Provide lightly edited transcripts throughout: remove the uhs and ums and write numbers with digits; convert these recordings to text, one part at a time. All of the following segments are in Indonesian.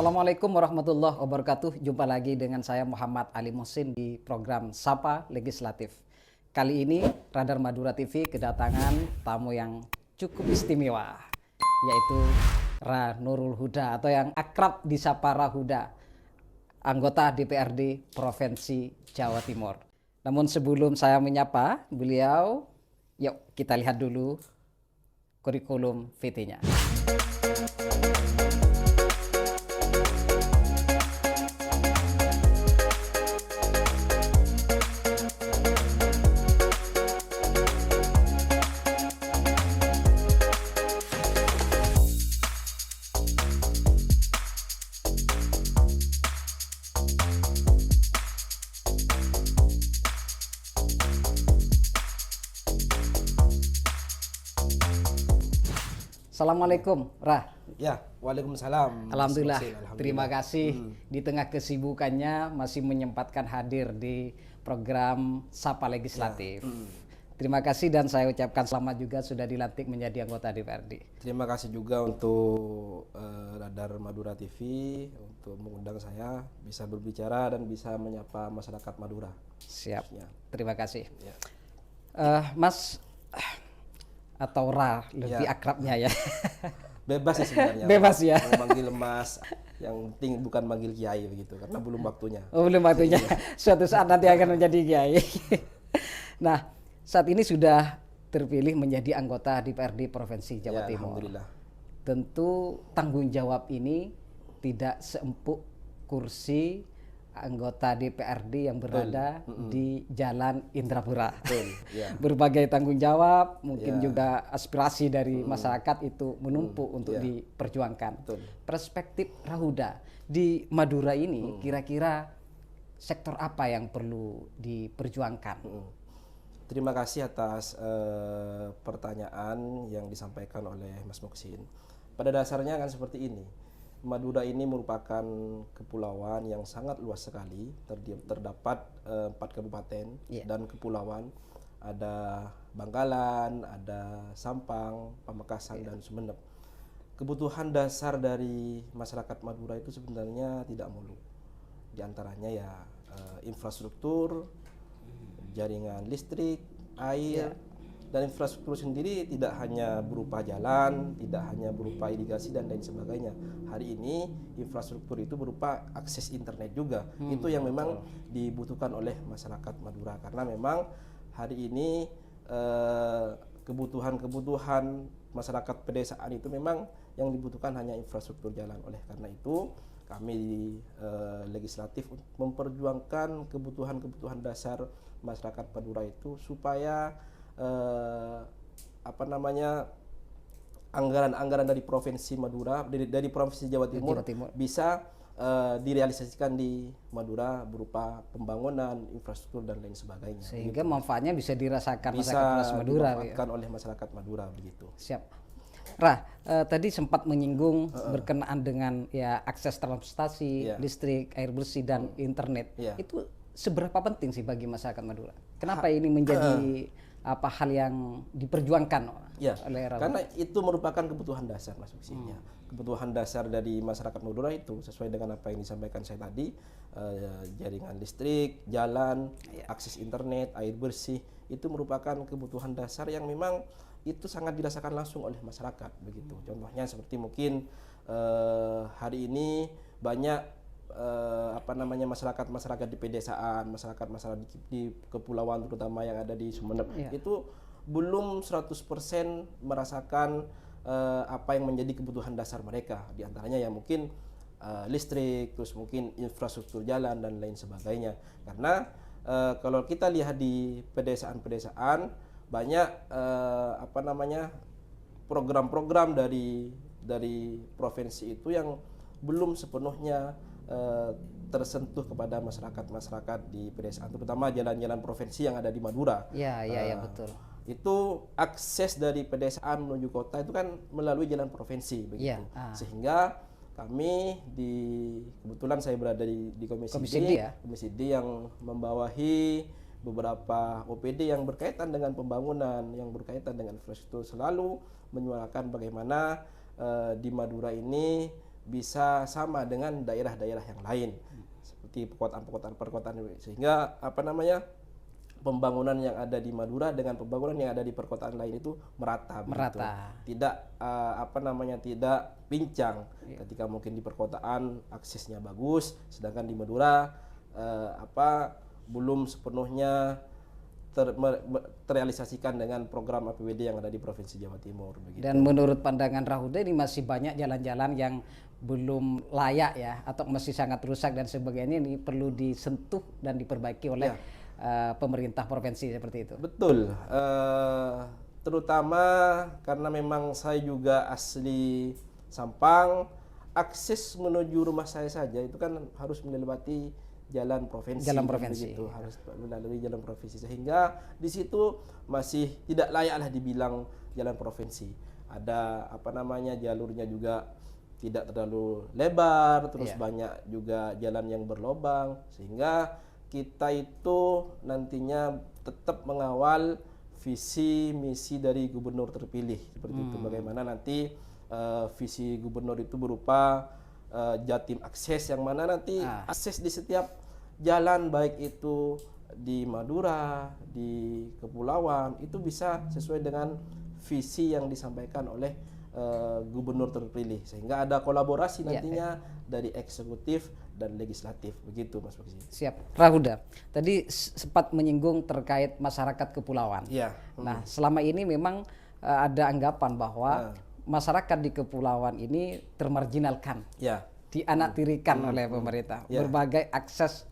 Assalamualaikum warahmatullahi wabarakatuh. Jumpa lagi dengan saya Muhammad Ali Muhsin di program Sapa Legislatif. Kali ini Radar Madura TV kedatangan tamu yang cukup istimewa, yaitu Ra Nurul Huda atau yang akrab disapa Ra Huda, anggota DPRD Provinsi Jawa Timur. Namun sebelum saya menyapa beliau, yuk kita lihat dulu kurikulum VT-nya. Assalamualaikum, Ra. Ya, waalaikumsalam. Alhamdulillah. Alhamdulillah. Terima kasih di tengah kesibukannya masih menyempatkan hadir di program Sapa Legislatif. Terima kasih dan saya ucapkan selamat juga sudah dilantik menjadi anggota DPRD. Terima kasih juga untuk Radar Madura TV untuk mengundang saya bisa berbicara dan bisa menyapa masyarakat Madura. Siap. Ya. Terima kasih. Ya. Mas atau Ra lebih akrabnya ya. Bebas sih sebenarnya. Bebas ya. Mau manggil Mas, yang penting bukan manggil Kiai begitu karena belum waktunya. Oh, belum waktunya. Suatu saat nanti akan menjadi kiai. Nah, saat ini sudah terpilih menjadi anggota DPRD Provinsi Jawa Timur. Alhamdulillah. Tentu tanggung jawab ini tidak seempuk kursi anggota DPRD yang berada di Jalan Indrapura. Berbagai tanggung jawab, mungkin juga aspirasi dari masyarakat itu menumpuk untuk diperjuangkan. Perspektif Ra Huda di Madura ini kira-kira sektor apa yang perlu diperjuangkan? Terima kasih atas pertanyaan yang disampaikan oleh Mas Muhsin. Pada dasarnya kan seperti ini. Madura ini merupakan kepulauan yang sangat luas sekali, terdapat 4 kabupaten dan kepulauan, ada Bangkalan, ada Sampang, Pamekasan dan Sumeneb. Kebutuhan dasar dari masyarakat Madura itu sebenarnya tidak muluk. Di antaranya ya infrastruktur, jaringan listrik, air, dan infrastruktur sendiri tidak hanya berupa jalan, tidak hanya berupa irigasi dan lain sebagainya. Hari ini infrastruktur itu berupa akses internet juga. Itu yang memang dibutuhkan oleh masyarakat Madura karena memang hari ini kebutuhan-kebutuhan masyarakat pedesaan itu memang yang dibutuhkan hanya infrastruktur jalan. Oleh karena itu kami di legislatif memperjuangkan kebutuhan-kebutuhan dasar masyarakat Madura itu supaya anggaran-anggaran dari provinsi Madura dari provinsi Jawa Timur bisa direalisasikan di Madura berupa pembangunan infrastruktur dan lain sebagainya. Sehingga manfaatnya bisa dirasakan bisa masyarakat Madura. Dimanfaatkan oleh masyarakat Madura begitu. Siap. Ra, tadi sempat menyinggung berkenaan dengan ya akses transportasi, listrik, air bersih dan internet. Itu seberapa penting sih bagi masyarakat Madura? Kenapa ini menjadi hal yang diperjuangkan oleh Ra? Karena itu merupakan kebutuhan dasar, Mas Muhsin. Kebutuhan dasar dari masyarakat Madura itu sesuai dengan apa yang disampaikan saya tadi, jaringan listrik, jalan, akses internet, air bersih, itu merupakan kebutuhan dasar yang memang itu sangat dirasakan langsung oleh masyarakat begitu. Contohnya seperti mungkin hari ini banyak masyarakat di pedesaan, masyarakat di kepulauan terutama yang ada di Sumeneb itu belum 100% merasakan apa yang menjadi kebutuhan dasar mereka. Di antaranya ya mungkin listrik, terus mungkin infrastruktur jalan dan lain sebagainya. Karena kalau kita lihat di pedesaan-pedesaan banyak program-program dari provinsi itu yang belum sepenuhnya tersentuh kepada masyarakat di pedesaan, terutama jalan-jalan provinsi yang ada di Madura. Iya, betul. Itu akses dari pedesaan menuju kota itu kan melalui jalan provinsi begitu. Sehingga kami kebetulan saya berada di Komisi D yang membawahi beberapa OPD yang berkaitan dengan pembangunan, yang berkaitan dengan infrastruktur, selalu menyuarakan bagaimana di Madura ini bisa sama dengan daerah-daerah yang lain seperti perkotaan, sehingga pembangunan yang ada di Madura dengan pembangunan yang ada di perkotaan lain itu merata. Tidak tidak pincang. Ketika mungkin di perkotaan aksesnya bagus, sedangkan di Madura belum sepenuhnya terrealisasikan dengan program APBD yang ada di Provinsi Jawa Timur begitu. Dan menurut pandangan Rahuda ini masih banyak jalan-jalan yang belum layak ya, atau masih sangat rusak dan sebagainya, ini perlu disentuh dan diperbaiki oleh pemerintah provinsi seperti itu. Betul, terutama karena memang saya juga asli Sampang, akses menuju rumah saya saja itu kan harus melewati jalan provinsi. Begitu, harus melalui jalan provinsi, sehingga di situ masih tidak layaklah dibilang jalan provinsi. Ada jalurnya juga tidak terlalu lebar, terus banyak juga jalan yang berlobang, sehingga kita itu nantinya tetap mengawal visi misi dari gubernur terpilih seperti itu. Bagaimana nanti visi gubernur itu berupa Jatim Akses, yang mana nanti akses di setiap jalan baik itu di Madura, di kepulauan itu bisa sesuai dengan visi yang disampaikan oleh gubernur terpilih, sehingga ada kolaborasi nantinya dari eksekutif dan legislatif begitu Mas Maksi. Siap. Rahuda, tadi sempat menyinggung terkait masyarakat kepulauan. Nah, selama ini memang ada anggapan bahwa masyarakat di kepulauan ini termarginalkan, dianaktirikan oleh pemerintah. Berbagai akses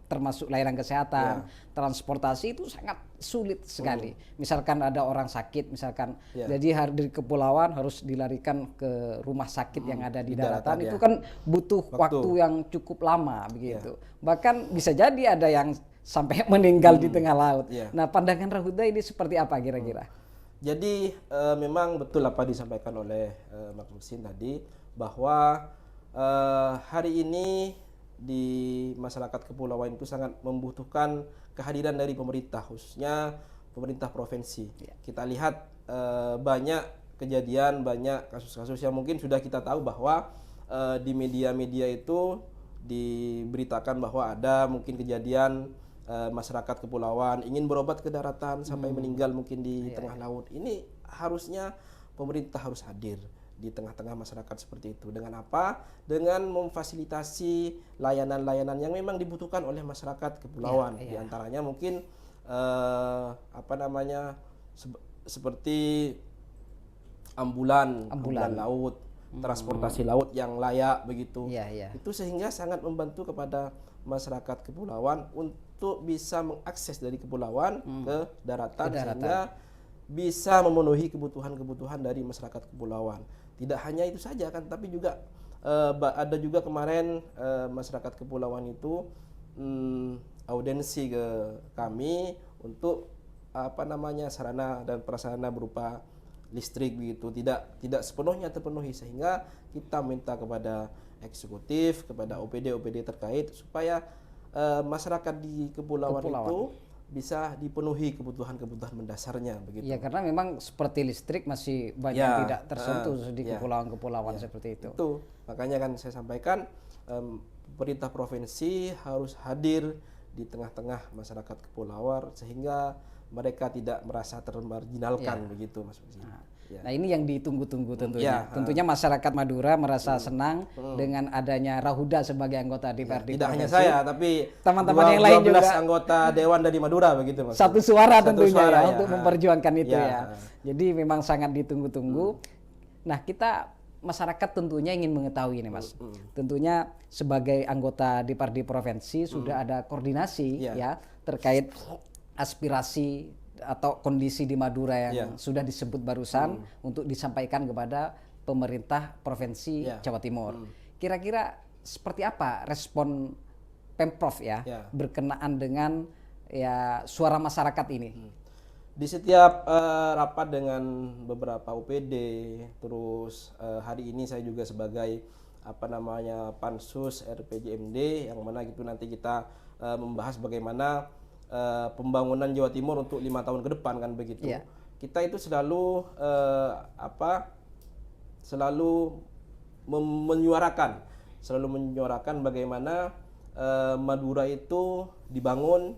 termasuk layanan kesehatan, transportasi itu sangat sulit sekali. Misalkan ada orang sakit, jadi dari kepulauan harus dilarikan ke rumah sakit yang ada di daratan, itu kan butuh waktu yang cukup lama begitu. Bahkan bisa jadi ada yang sampai meninggal di tengah laut. Nah, pandangan Rahuda ini seperti apa kira-kira? Jadi memang betul apa disampaikan oleh Mas Musin tadi, bahwa hari ini di masyarakat kepulauan itu sangat membutuhkan kehadiran dari pemerintah, khususnya pemerintah provinsi. Kita lihat banyak kejadian, banyak kasus-kasus yang mungkin sudah kita tahu bahwa di media-media itu diberitakan bahwa ada mungkin kejadian masyarakat kepulauan ingin berobat ke daratan sampai meninggal mungkin di tengah laut. Ini harusnya pemerintah harus hadir di tengah-tengah masyarakat seperti itu. Dengan apa? Dengan memfasilitasi layanan-layanan yang memang dibutuhkan oleh masyarakat kepulauan. Di antaranya mungkin seperti ambulan laut, transportasi laut yang layak begitu. Itu sehingga sangat membantu kepada masyarakat kepulauan untuk bisa mengakses dari kepulauan ke daratan, sehingga bisa memenuhi kebutuhan-kebutuhan dari masyarakat kepulauan. Tidak hanya itu saja kan, tapi juga ada juga kemarin masyarakat kepulauan itu audensi ke kami untuk sarana dan prasarana berupa listrik begitu, tidak sepenuhnya terpenuhi, sehingga kita minta kepada eksekutif, kepada OPD terkait supaya masyarakat di kepulauan itu bisa dipenuhi kebutuhan-kebutuhan mendasarnya begitu. Ya, karena memang seperti listrik masih banyak tidak tersentuh di kepulauan-kepulauan seperti itu. Itu makanya kan saya sampaikan pemerintah provinsi harus hadir di tengah-tengah masyarakat kepulauan sehingga mereka tidak merasa termarginalkan begitu Mas Muzi. Nah, ini yang ditunggu-tunggu tentunya. Tentunya masyarakat Madura merasa senang dengan adanya Rahuda sebagai anggota DPRD. Tidak hanya saya, tapi teman-teman yang lain juga. 12 anggota Dewan dari Madura begitu Mas. Satu suara tentunya untuk memperjuangkan itu ya. Jadi memang sangat ditunggu-tunggu. Nah, kita masyarakat tentunya ingin mengetahui ini Mas. Tentunya sebagai anggota DPRD provinsi sudah ada koordinasi ya terkait aspirasi atau kondisi di Madura yang sudah disebut barusan untuk disampaikan kepada pemerintah provinsi Jawa Timur. Kira-kira seperti apa respon Pemprov berkenaan dengan suara masyarakat ini? Di setiap rapat dengan beberapa OPD, terus hari ini saya juga sebagai Pansus RPJMD, yang mana gitu nanti kita membahas bagaimana pembangunan Jawa Timur untuk 5 tahun ke depan kan begitu. Kita itu selalu selalu menyuarakan bagaimana Madura itu dibangun,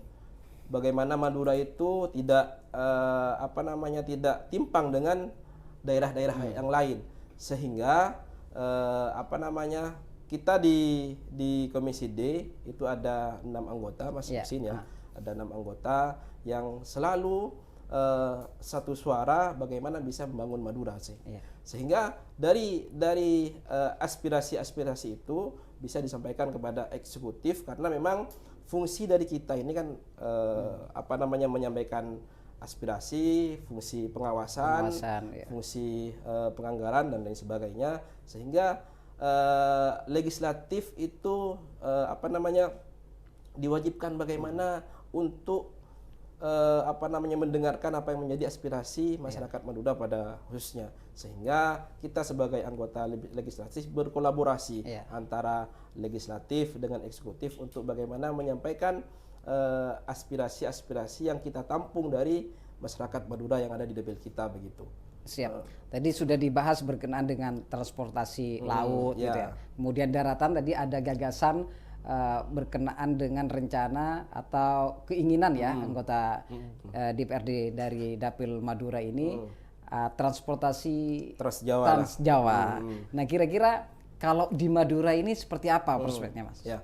bagaimana Madura itu tidak tidak timpang dengan daerah-daerah yang lain, sehingga kita di Komisi D itu ada 6 anggota, Mas Husin ya, ada 6 anggota yang selalu satu suara bagaimana bisa membangun Madura sih. Sehingga dari aspirasi-aspirasi itu bisa disampaikan kepada eksekutif, karena memang fungsi dari kita ini kan menyampaikan aspirasi, fungsi pengawasan fungsi penganggaran dan lain sebagainya, sehingga legislatif itu diwajibkan bagaimana untuk mendengarkan apa yang menjadi aspirasi masyarakat Madura pada khususnya, sehingga kita sebagai anggota legislatif berkolaborasi antara legislatif dengan eksekutif untuk bagaimana menyampaikan aspirasi-aspirasi yang kita tampung dari masyarakat Madura yang ada di dapil kita begitu. Siap. Tadi sudah dibahas berkenaan dengan transportasi laut gitu ya. Kemudian daratan tadi ada gagasan berkenaan dengan rencana atau keinginan ya anggota DPRD dari Dapil Madura ini transportasi Transjawa. Nah, kira-kira kalau di Madura ini seperti apa prospeknya, Mas? Ya.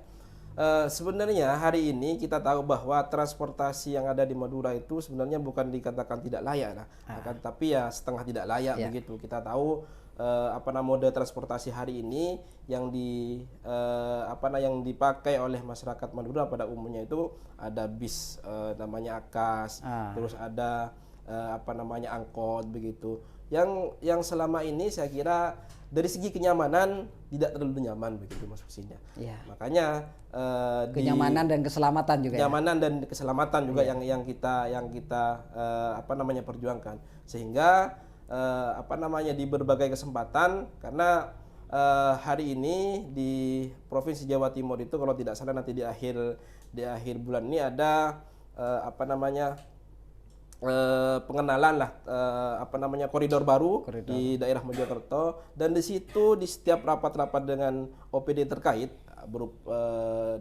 Sebenarnya hari ini kita tahu bahwa transportasi yang ada di Madura itu sebenarnya bukan dikatakan tidak layak, tapi ya setengah tidak layak begitu. Kita tahu mode transportasi hari ini yang yang dipakai oleh masyarakat Madura pada umumnya itu ada bis namanya Akas, terus ada angkot begitu. Yang selama ini saya kira dari segi kenyamanan tidak terlalu nyaman begitu Mas Husin. Makanya kenyamanan dan keselamatan juga. Kenyamanan dan keselamatan juga yang kita perjuangkan. Sehingga di berbagai kesempatan, karena hari ini di Provinsi Jawa Timur itu kalau tidak salah nanti di akhir bulan ini ada pengenalan koridor baru di daerah Mojokerto, dan di situ di setiap rapat-rapat dengan OPD terkait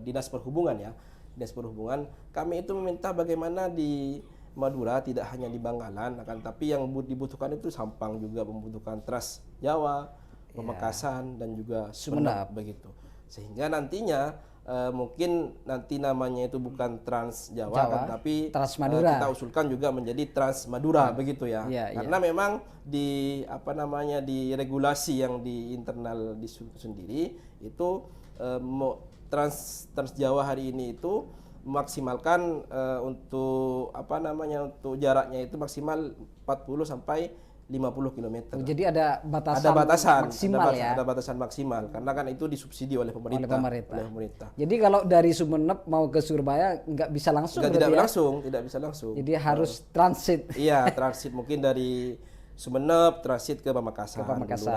Dinas Perhubungan kami itu meminta bagaimana di Madura tidak hanya di Bangkalan, tapi yang dibutuhkan itu Sampang juga membutuhkan Trans Jawa, Pamekasan dan juga Sumeneb begitu. Sehingga nantinya mungkin nanti namanya itu bukan Trans Jawa tapi Trans Madura. Kita usulkan juga menjadi Trans Madura begitu ya. Karena memang di di regulasi yang di internal di sendiri itu Trans Jawa hari ini itu memaksimalkan untuk untuk jaraknya itu maksimal 40 sampai 50 km. Jadi ada batasan maksimal ya. Ada batasan maksimal karena kan itu disubsidi oleh pemerintah. Jadi kalau dari Sumeneb mau ke Surabaya nggak bisa langsung. Tidak bisa langsung. Jadi harus transit. Iya, transit mungkin dari Sumeneb transit ke Pamekasan.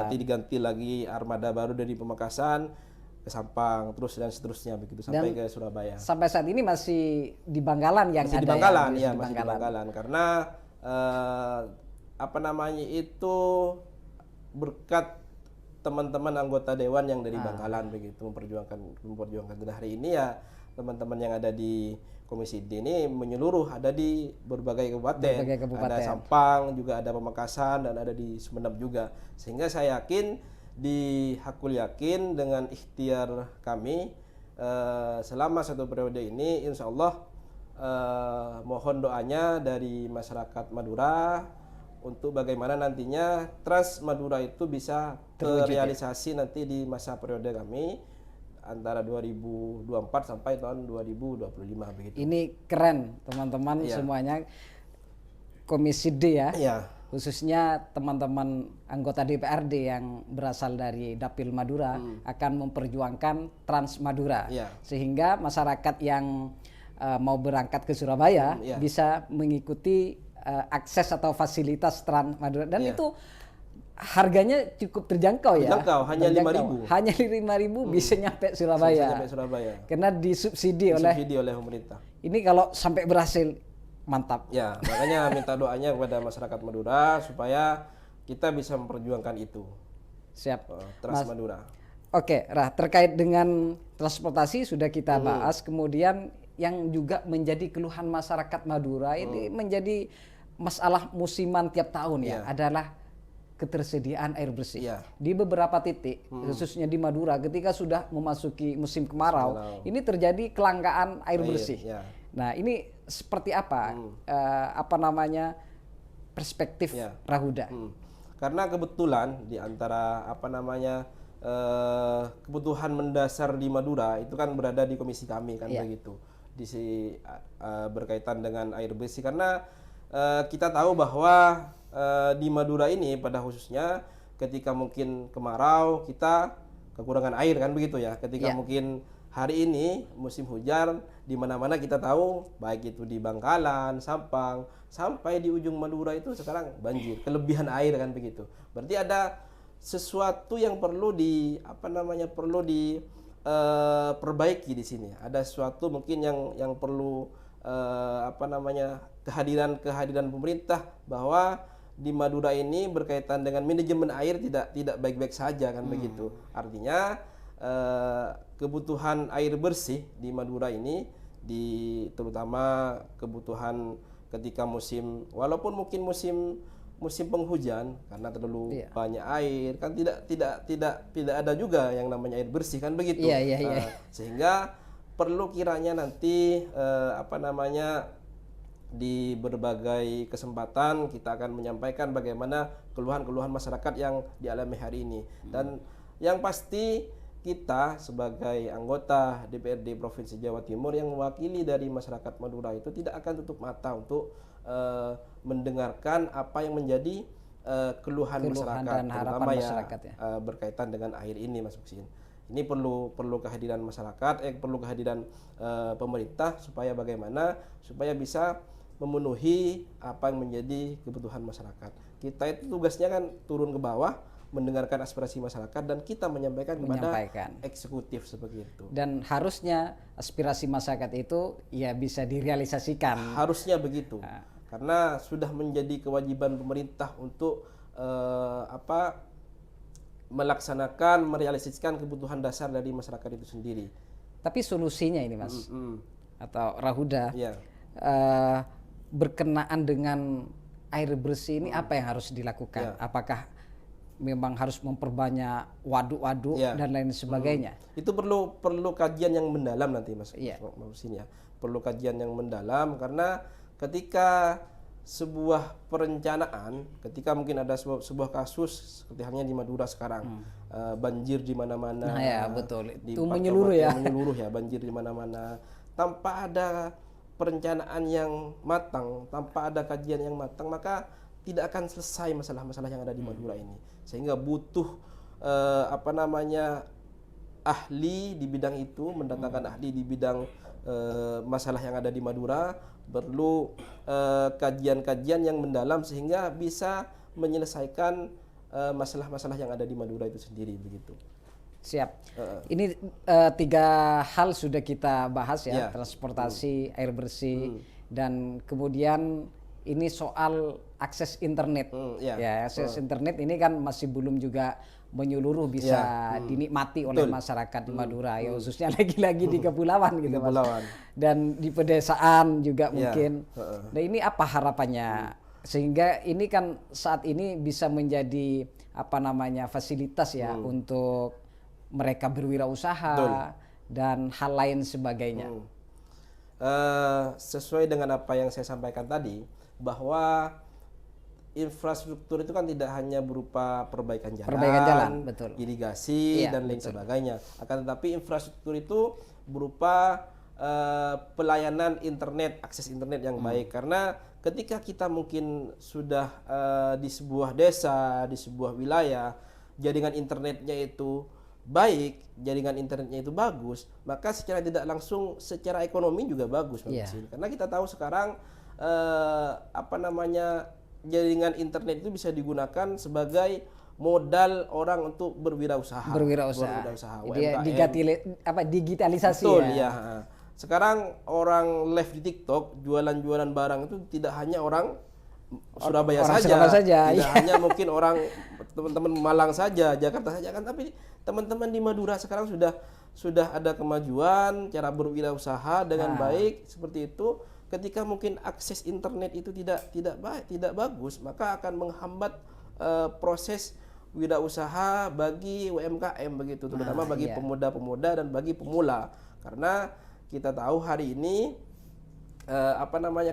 Nanti diganti lagi armada baru dari Pamekasan ke Sampang terus dan seterusnya begitu sampai ke Surabaya. Sampai saat ini masih di Bangkalan yang masih ada. Di Bangkalan, masih di Bangkalan karena itu berkat teman-teman anggota dewan yang dari Bangkalan begitu memperjuangkan dan hari ini ya teman-teman yang ada di Komisi D ini menyeluruh, ada di berbagai kabupaten. Ada Sampang, juga ada Pamekasan dan ada di Sumeneb juga. Sehingga saya yakin Hakul yakin dengan ikhtiar kami selama 1 periode ini insya Allah mohon doanya dari masyarakat Madura untuk bagaimana nantinya Trans Madura itu bisa terrealisasi nanti di masa periode kami antara 2024 sampai tahun 2025 begitu. Ini keren teman-teman semuanya Komisi D ya. Khususnya teman-teman anggota DPRD yang berasal dari Dapil Madura akan memperjuangkan Trans Madura. Sehingga masyarakat yang mau berangkat ke Surabaya bisa mengikuti akses atau fasilitas Trans Madura dan itu harganya cukup terjangkau ya. Hanya 5.000. Hanya 5.000 bisa nyampe Surabaya. Karena disubsidi oleh pemerintah. Ini kalau sampai berhasil mantap. Ya, makanya minta doanya kepada masyarakat Madura supaya kita bisa memperjuangkan itu. Siap. Trans Madura. Oke, terkait dengan transportasi sudah kita bahas, kemudian yang juga menjadi keluhan masyarakat Madura ini menjadi masalah musiman tiap tahun ya, adalah ketersediaan air bersih. Di beberapa titik, khususnya di Madura, ketika sudah memasuki musim kemarau, ini terjadi kelangkaan air bersih. Nah, ini seperti apa, perspektif Rahuda? Karena kebetulan di antara kebutuhan mendasar di Madura itu kan berada di komisi kami kan begitu. Berkaitan dengan air bersih, karena kita tahu bahwa di Madura ini pada khususnya ketika mungkin kemarau kita kekurangan air kan begitu ya. Ketika mungkin hari ini musim hujan, di mana-mana kita tahu baik itu di Bangkalan, Sampang, sampai di ujung Madura itu sekarang banjir, kelebihan air kan begitu. Berarti ada sesuatu yang perlu perbaiki di sini. Ada sesuatu mungkin yang perlu kehadiran pemerintah, bahwa di Madura ini berkaitan dengan manajemen air tidak baik-baik saja kan begitu. Artinya kebutuhan air bersih di Madura ini, terutama kebutuhan ketika walaupun mungkin musim penghujan, karena terlalu banyak air kan tidak ada juga yang namanya air bersih kan begitu. Sehingga perlu kiranya nanti di berbagai kesempatan kita akan menyampaikan bagaimana keluhan-keluhan masyarakat yang dialami hari ini. Dan yang pasti kita sebagai anggota DPRD Provinsi Jawa Timur yang mewakili dari masyarakat Madura itu tidak akan tutup mata untuk mendengarkan apa yang menjadi keluhan masyarakat, dan harapan masyarakat berkaitan dengan air ini, Mas Muksin. Ini perlu kehadiran masyarakat, perlu kehadiran pemerintah supaya bisa memenuhi apa yang menjadi kebutuhan masyarakat. Kita itu tugasnya kan turun ke bawah, mendengarkan aspirasi masyarakat, dan kita menyampaikan kepada eksekutif seperti itu. Dan harusnya aspirasi masyarakat itu ya bisa direalisasikan. Harusnya begitu. Karena sudah menjadi kewajiban pemerintah untuk merealisasikan kebutuhan dasar dari masyarakat itu sendiri. Tapi solusinya ini, Mas, atau Rahuda, berkenaan dengan air bersih ini apa yang harus dilakukan? Apakah memang harus memperbanyak waduk-waduk dan lain sebagainya? Itu perlu kajian yang mendalam nanti, Mas. Perlu kajian yang mendalam, karena ketika sebuah perencanaan, ketika mungkin ada sebuah kasus seperti halnya di Madura sekarang, banjir di mana-mana. Betul. Itu menyeluruh ya. Menyeluruh ya, banjir di mana-mana. Tanpa ada perencanaan yang matang, tanpa ada kajian yang matang, maka tidak akan selesai masalah-masalah yang ada di Madura ini. Sehingga butuh ahli di bidang itu, mendatangkan ahli di bidang masalah yang ada di Madura, perlu kajian-kajian yang mendalam sehingga bisa menyelesaikan masalah-masalah yang ada di Madura itu sendiri begitu. Siap. Ini 3 hal sudah kita bahas ya, transportasi, air bersih, dan kemudian ini soal akses internet. Akses internet ini kan masih belum juga menyeluruh bisa dinikmati oleh masyarakat di Madura, ya khususnya lagi-lagi di kepulauan gitu, Mas. Dan di pedesaan juga mungkin. Nah, ini apa harapannya? Sehingga ini kan saat ini bisa menjadi fasilitas ya untuk mereka berwirausaha dan hal lain sebagainya. Sesuai dengan apa yang saya sampaikan tadi, bahwa infrastruktur itu kan tidak hanya berupa perbaikan jalan, irigasi dan lain sebagainya. Akan tetapi infrastruktur itu berupa pelayanan internet, akses internet yang baik. Karena ketika kita mungkin sudah di sebuah desa, di sebuah wilayah, jaringan internetnya itu baik, jaringan internetnya itu bagus, maka secara tidak langsung secara ekonomi juga bagus. Karena kita tahu sekarang jaringan internet itu bisa digunakan sebagai modal orang untuk berwirausaha. Digitalisasi. Betul, ya. Sekarang orang live di TikTok jualan barang itu tidak hanya orang Surabaya saja. Tidak hanya mungkin orang teman-teman Malang saja, Jakarta saja kan, tapi teman-teman di Madura sekarang sudah ada kemajuan cara berwirausaha dengan baik seperti itu. Ketika mungkin akses internet itu tidak bagus, maka akan menghambat proses wirausaha bagi UMKM begitu, terutama bagi pemuda-pemuda dan bagi pemula. Karena kita tahu hari ini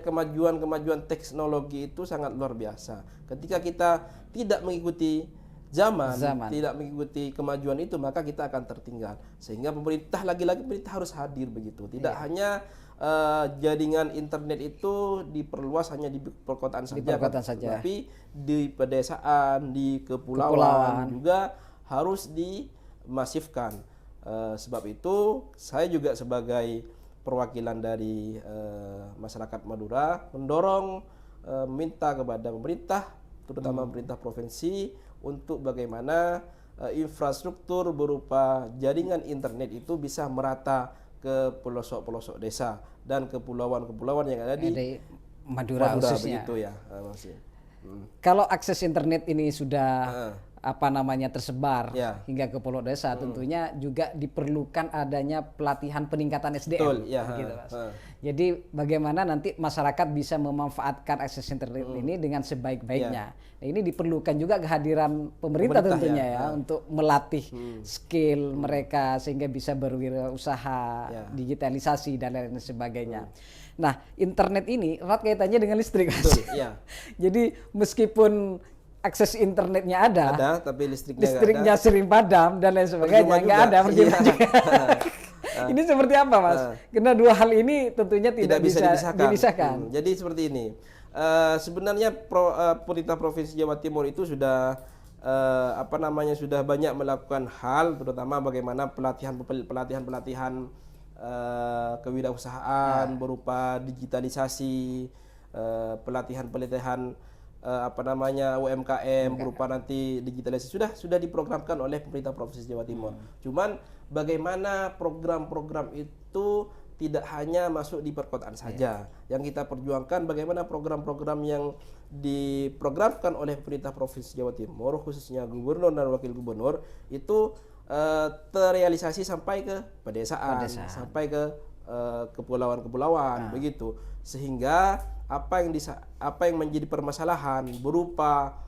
kemajuan teknologi itu sangat luar biasa. Ketika kita tidak mengikuti zaman, tidak mengikuti kemajuan itu, maka kita akan tertinggal. Sehingga pemerintah pemerintah harus hadir begitu. Tidak hanya jaringan internet itu diperluas hanya di perkotaan saja, tapi di pedesaan, di kepulauan juga harus dimasifkan. Sebab itu saya juga sebagai perwakilan dari masyarakat Madura mendorong minta kepada pemerintah, terutama pemerintah provinsi, untuk bagaimana infrastruktur berupa jaringan internet itu bisa merata ke pelosok-pelosok desa dan kepulauan-kepulauan yang ada di Madura khususnya. Begitu ya, Kalau akses internet ini sudah tersebar hingga ke pulau desa, tentunya juga diperlukan adanya pelatihan peningkatan SDM. Betul, ya. Gitu, Mas. Jadi bagaimana nanti masyarakat bisa memanfaatkan akses internet ini dengan sebaik-baiknya. Nah, ini diperlukan juga kehadiran pemerintah tentunya untuk melatih skill mereka sehingga bisa berwirausaha, digitalisasi dan lain sebagainya. Nah, internet ini erat kaitannya dengan listrik, Mas. Betul, ya. Jadi meskipun akses internetnya ada, tapi listriknya sering padam dan lain sebagainya, nggak ada percuma juga. Ini seperti apa, Mas? Karena dua hal ini tentunya tidak bisa dipisahkan. Jadi seperti ini. Sebenarnya pemerintah Provinsi Jawa Timur itu sudah sudah banyak melakukan hal, terutama bagaimana pelatihan kewirausahaan berupa digitalisasi, pelatihan UMKM berupa nanti digitalisasi sudah diprogramkan oleh pemerintah Provinsi Jawa Timur. Cuman bagaimana program-program itu tidak hanya masuk di perkotaan saja. Yang kita perjuangkan bagaimana program-program yang diprogramkan oleh pemerintah Provinsi Jawa Timur, khususnya gubernur dan wakil gubernur, itu terrealisasi sampai ke pedesaan. Sampai ke kepulauan-kepulauan begitu. Sehingga apa yang menjadi permasalahan berupa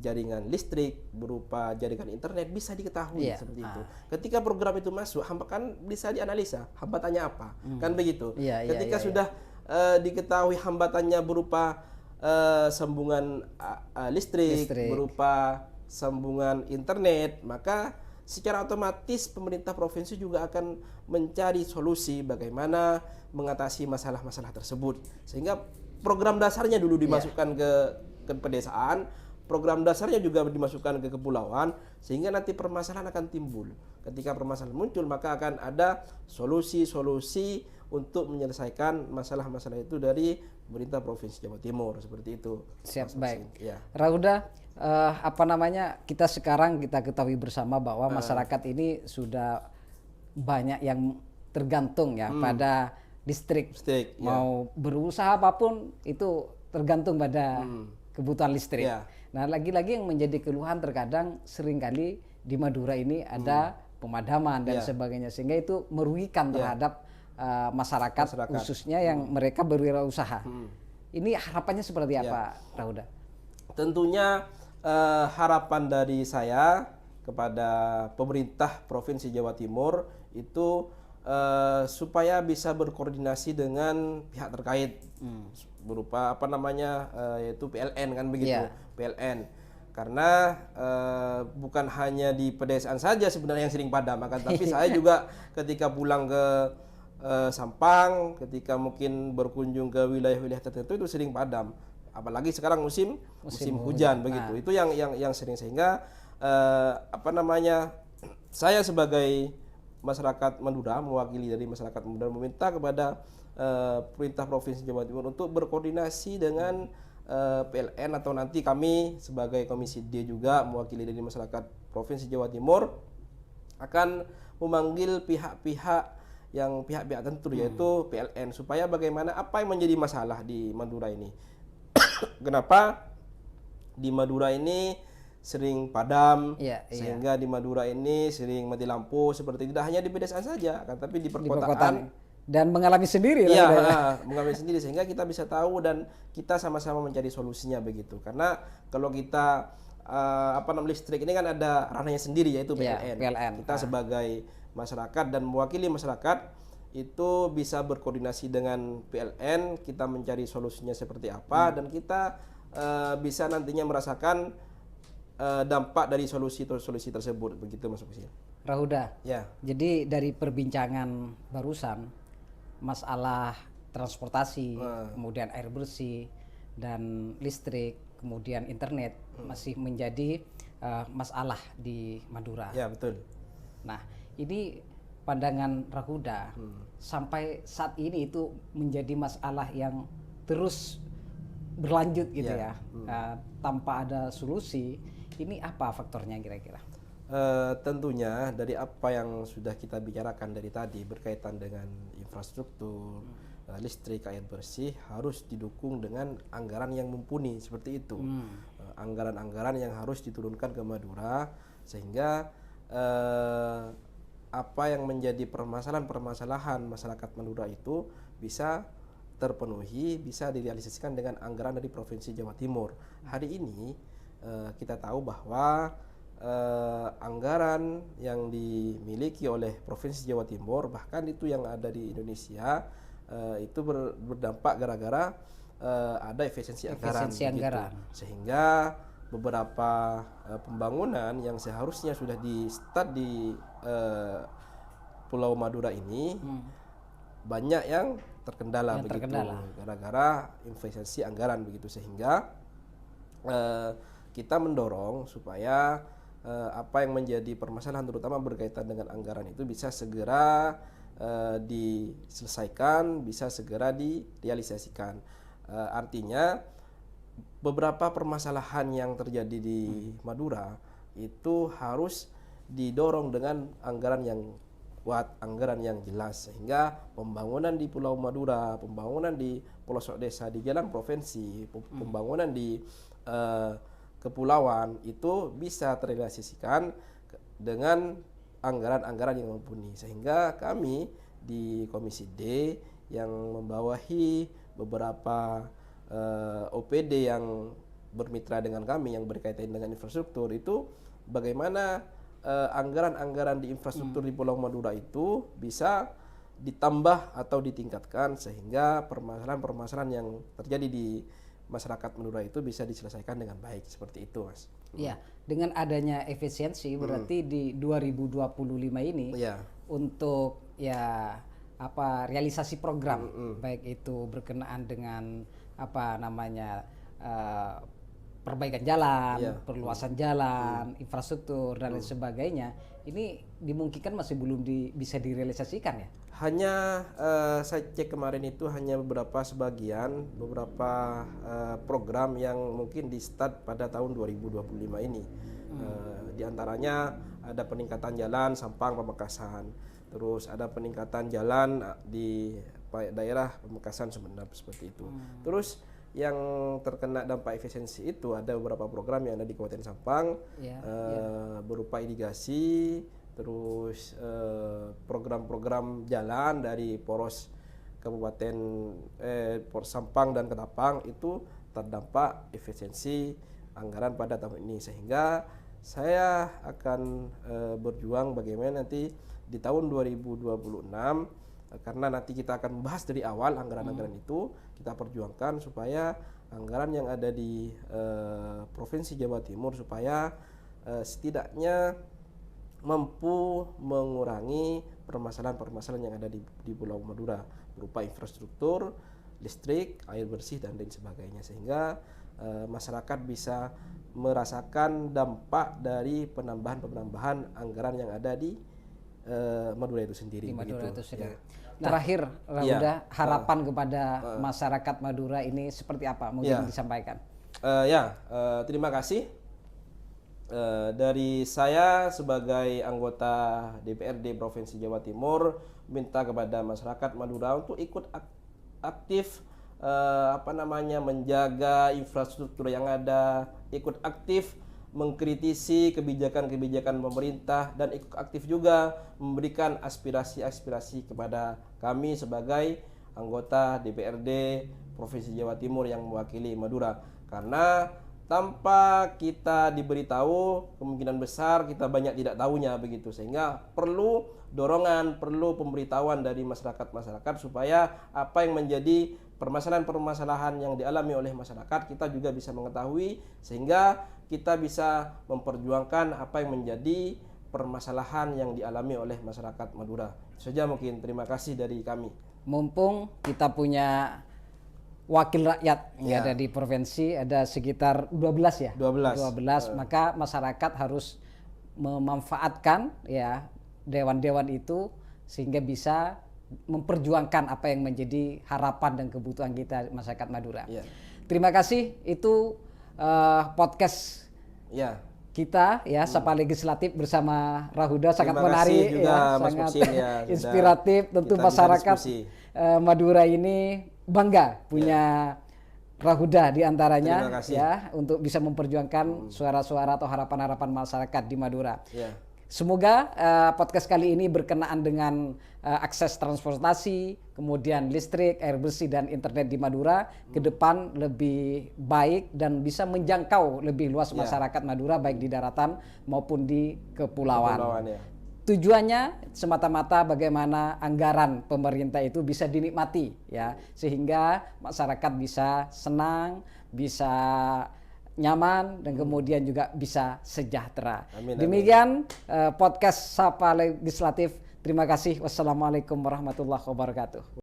jaringan listrik, berupa jaringan internet bisa diketahui seperti itu. Ketika program itu masuk, kan bisa dianalisa hambatannya apa, kan begitu. Ketika sudah diketahui hambatannya berupa sambungan listrik, berupa sambungan internet, maka secara otomatis pemerintah provinsi juga akan mencari solusi bagaimana mengatasi masalah-masalah tersebut. Sehingga program dasarnya dulu dimasukkan ke pedesaan, program dasarnya juga dimasukkan ke kepulauan, sehingga nanti permasalahan akan timbul. Ketika permasalahan muncul, maka akan ada solusi-solusi untuk menyelesaikan masalah-masalah itu dari pemerintah Provinsi Jawa Timur, seperti itu. Siap, baik. Rauda, kita sekarang kita ketahui bersama bahwa masyarakat ini sudah banyak yang tergantung pada listrik. Mau berusaha apapun itu tergantung pada kebutuhan listrik. Nah, lagi-lagi yang menjadi keluhan terkadang seringkali di Madura ini ada pemadaman dan sebagainya, sehingga itu merugikan terhadap masyarakat khususnya yang mereka berwirausaha. Ini harapannya seperti apa, Rauda? Tentunya harapan dari saya kepada pemerintah Provinsi Jawa Timur itu supaya bisa berkoordinasi dengan pihak terkait berupa yaitu PLN, kan begitu. PLN, karena bukan hanya di pedesaan saja sebenarnya yang sering padam, tapi saya juga ketika pulang ke Sampang, ketika mungkin berkunjung ke wilayah-wilayah tertentu itu sering padam, apalagi sekarang musim hujan begitu. Itu yang sering, sehingga saya sebagai masyarakat Madura, mewakili dari masyarakat Madura, meminta kepada pemerintah Provinsi Jawa Timur untuk berkoordinasi dengan PLN, atau nanti kami sebagai Komisi D juga mewakili dari masyarakat Provinsi Jawa Timur akan memanggil pihak-pihak tertentu, yaitu PLN, supaya bagaimana apa yang menjadi masalah di Madura ini. Kenapa di Madura ini sering padam, Iya, iya. sehingga di Madura ini sering mati lampu seperti tidak hanya di pedesaan saja, kan, tapi di Di perkotaan. perkotaan dan mengalami sendiri lah Iya, udah ya. mengambil sendiri sehingga kita bisa tahu dan kita sama-sama mencari solusinya begitu. Karena kalau kita listrik ini kan ada ranahnya sendiri yaitu Iya, PLN. PLN. Kita sebagai masyarakat dan mewakili masyarakat itu bisa berkoordinasi dengan PLN, kita mencari solusinya seperti apa dan kita bisa nantinya merasakan dampak dari solusi tersebut begitu Mas Mukhsin. Rahuda. Ya. Jadi dari perbincangan barusan masalah transportasi, kemudian air bersih dan listrik, kemudian internet masih menjadi masalah di Madura. Ya, betul. Nah, ini pandangan Rahuda sampai saat ini itu menjadi masalah yang terus berlanjut gitu ya, tanpa ada solusi. Ini apa faktornya kira-kira? Tentunya dari apa yang sudah kita bicarakan dari tadi berkaitan dengan infrastruktur, listrik, air bersih harus didukung dengan anggaran yang mumpuni seperti itu. Anggaran-anggaran yang harus diturunkan ke Madura sehingga apa yang menjadi permasalahan-permasalahan masyarakat Madura itu bisa terpenuhi, bisa direalisasikan dengan anggaran dari Provinsi Jawa Timur. Hari ini kita tahu bahwa anggaran yang dimiliki oleh Provinsi Jawa Timur bahkan itu yang ada di Indonesia itu berdampak gara-gara ada efisiensi anggaran, sehingga beberapa pembangunan yang seharusnya sudah di start di Pulau Madura ini banyak yang terkendala gara-gara efisiensi anggaran begitu, sehingga kita mendorong supaya apa yang menjadi permasalahan terutama berkaitan dengan anggaran itu bisa segera diselesaikan, bisa segera direalisasikan. Artinya beberapa permasalahan yang terjadi di Madura itu harus didorong dengan anggaran yang kuat, anggaran yang jelas, sehingga pembangunan di Pulau Madura, pembangunan di pelosok desa, di jalan provinsi, pembangunan di kepulauan itu bisa terrealisasikan dengan anggaran-anggaran yang mumpuni, sehingga kami di Komisi D yang membawahi beberapa OPD yang bermitra dengan kami yang berkaitan dengan infrastruktur itu bagaimana anggaran-anggaran di infrastruktur di Pulau Madura itu bisa ditambah atau ditingkatkan sehingga permasalahan-permasalahan yang terjadi di masyarakat Madura itu bisa diselesaikan dengan baik, seperti itu, Mas. Iya, dengan adanya efisiensi berarti di 2025 ini untuk ya realisasi program baik itu berkenaan dengan perbaikan jalan, perluasan jalan, infrastruktur dan lain sebagainya, ini dimungkinkan masih belum bisa direalisasikan ya? Hanya saya cek kemarin itu hanya beberapa program yang mungkin di start pada tahun 2025 ini. Di antaranya ada peningkatan jalan Sampang Pamekasan, terus ada peningkatan jalan di daerah Pamekasan Sumeneb seperti itu. Terus yang terkena dampak efisiensi itu ada beberapa program yang ada di Kabupaten Sampang berupa irigasi, terus program-program jalan dari poros Kabupaten Sampang dan Ketapang itu terdampak efisiensi anggaran pada tahun ini, sehingga saya akan berjuang bagaimana nanti di tahun 2026 karena nanti kita akan membahas dari awal anggaran-anggaran itu, kita perjuangkan supaya anggaran yang ada di Provinsi Jawa Timur supaya setidaknya mampu mengurangi permasalahan-permasalahan yang ada di Pulau Madura berupa infrastruktur, listrik, air bersih dan lain sebagainya, sehingga masyarakat bisa merasakan dampak dari penambahan anggaran yang ada di Madura itu sendiri. Di Madura itu sendiri. Ya. Terakhir, Rahuda, harapan kepada masyarakat Madura ini seperti apa? Mungkin disampaikan. Terima kasih. Dari saya sebagai anggota DPRD Provinsi Jawa Timur minta kepada masyarakat Madura untuk ikut aktif menjaga infrastruktur yang ada, ikut aktif mengkritisi kebijakan-kebijakan pemerintah dan ikut aktif juga memberikan aspirasi-aspirasi kepada kami sebagai anggota DPRD Provinsi Jawa Timur yang mewakili Madura. Karena tanpa kita diberitahu, kemungkinan besar kita banyak tidak tahunya begitu. Sehingga perlu dorongan, perlu pemberitahuan dari masyarakat-masyarakat supaya apa yang menjadi permasalahan-permasalahan yang dialami oleh masyarakat kita juga bisa mengetahui, sehingga kita bisa memperjuangkan apa yang menjadi permasalahan yang dialami oleh masyarakat Madura. Itu saja mungkin, terima kasih dari kami. Mumpung kita punya wakil rakyat yang Ya. ada di provinsi, ada sekitar 12 ya? 12. Maka masyarakat harus memanfaatkan ya dewan-dewan itu sehingga bisa memperjuangkan apa yang menjadi harapan dan kebutuhan kita masyarakat Madura. Ya. Terima kasih, itu podcast Ya. kita ya Sapa Legislatif bersama Rahuda sangat Terima kasih menarik juga, ya, Mas sangat Muksin, ya, sudah inspiratif. Tentu kita bisa masyarakat diskusi. Madura ini bangga punya Rahuda di antaranya Terima kasih. ya untuk bisa memperjuangkan suara-suara atau harapan-harapan masyarakat di Madura. Ya. Semoga podcast kali ini berkenaan dengan akses transportasi, kemudian listrik, air bersih dan internet di Madura ke depan lebih baik dan bisa menjangkau lebih luas masyarakat Madura baik di daratan maupun di kepulauan. Ya. Tujuannya semata-mata bagaimana anggaran pemerintah itu bisa dinikmati ya sehingga masyarakat bisa senang, bisa nyaman dan kemudian juga bisa sejahtera. Amin, amin. Demikian podcast Sapa Legislatif. Terima kasih. Wassalamualaikum warahmatullahi wabarakatuh.